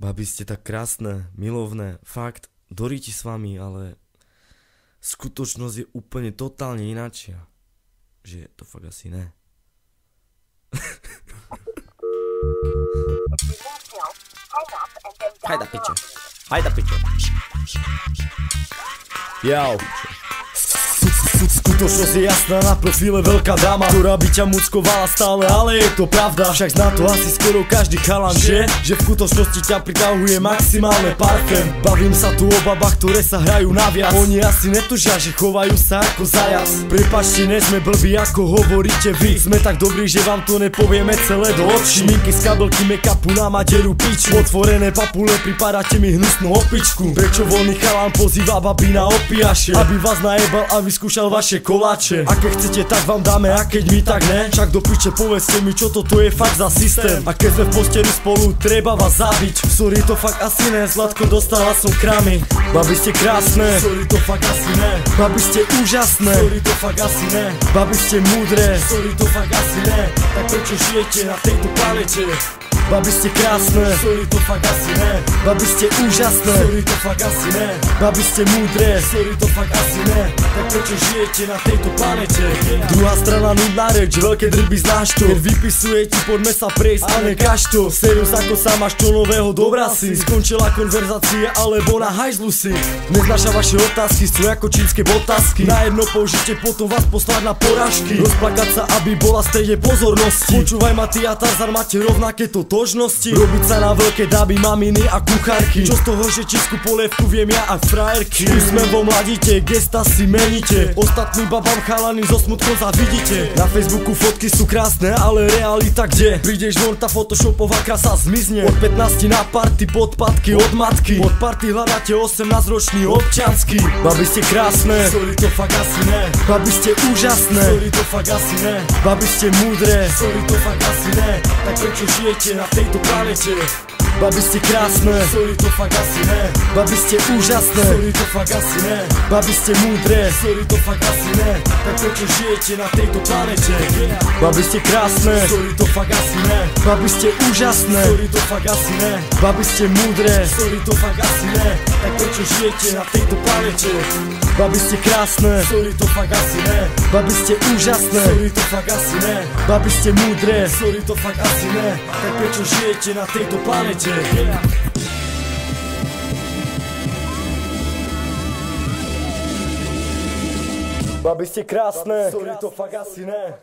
Babi, ste tak krásne, milovné, fakt, doríti s vami, ale skutočnosť je úplne totálne ináčia. Že to fakt asi ne. Hajda piče. Hajda piče. Jau. Skutočnosť je jasná, na profile veľká dáma, ktorá by ťa muckovala stále, ale je to pravda. Však zná to asi skoro každý chalan, že v skutočnosti ťa pritahuje maximálne parfém. Bavím sa tu o babách, ktoré sa hrajú naviac. Oni asi netužia, že chovajú sa ako zajac. Prepačte, ne sme blbí, ako hovoríte vy. Sme tak dobrí, že vám to nepovieme celé do očí. Šminky z kabelky, make-upu na maderu piču. Otvorené papule, pripadáte mi hnusnú opičku. Prečo voľný chalan pozýva babi na opiaše? Aby vás najebal a vyskúšal vaše koláče. A keď chcete, tak vám dáme, a keď my, tak ne. Však do piče, povedzte mi, čo toto je fakt za systém. A keď sme v posteli spolu, treba vás zabiť. Sorry, to fakt asi ne, Zlatko, dostala som kramy. Babi, ste krásne, sorry, to fakt asi ne. Babi, ste úžasné, sorry, to fakt asi ne. Babi, ste múdre, sorry, to fakt asi ne. Tak prečo žijete na tejto planete? Babi, ste krásne, sorry, to fakt asi ne. Babi, ste úžasné, sorry, to fakt asi ne. Babi, ste múdre, sorry, to fakt asi ne. Tak prečo žijete na tejto planete? Druhá strana nudná reč, veľké drby znáš to. Keď vypisuje ti, poďme sa prejsť a nekaž to. Serius, ako sa máš, čo nového dobrá si. Skončila konverzácia, alebo na hajzlu si. Neznáša vaše otázky, sú ako čínske botasky. Na jedno použite, potom vás poslať na porážky. Rozplakať sa, aby bola stredne pozornosti. Počúvaj ma, ty a Tarzan máte rovnaké totožnosti. Robiť sa na veľké dáby, maminy a kuchárky. Čo z toho, že čísku polievku viem ja a frajerky. Úsmevom mladíte, gesta si meníte. Ostatným babám chalany so smutkom zavidíte. Na Facebooku fotky sú krásne, ale realita kde? Prídeš von, tá photoshopová krása zmizne. Od 15 na party, podpadky od matky. Od party hľadáte 18-ročný občiansky. Babi, ste krásne, sorry, to fakt asi ne. Babi, ste úžasné, sorry, to fakt asi ne. Babi, ste múdre, sorry, to fakt asi ne. Tak prečo žijete na tejto planete? Babi, ste krásne, sorry, to fakt asi ne. Babi, ste úžasné, sorry, to fakt asi ne. Babi, ste múdre, sorry, to fakt asi ne. Tak prečo žijete na tejto planete? Babi, ste krásne, sorry, to fakt asi ne. Babi, ste úžasné, sorry, to fakt asi ne. Babi, ste múdre, sorry, to fakt asi ne. Tak prečo žijete na tejto planete? Babi, ste krásne, sorry, to fakt asi ne. Babi, ste úžasné, sorry, to fakt asi ne. Babi, ste múdre, sorry, to fakt asi ne. Tak prečo žijete na tejto planete? Babi, ste krásne, sorry, to fakt asi ne.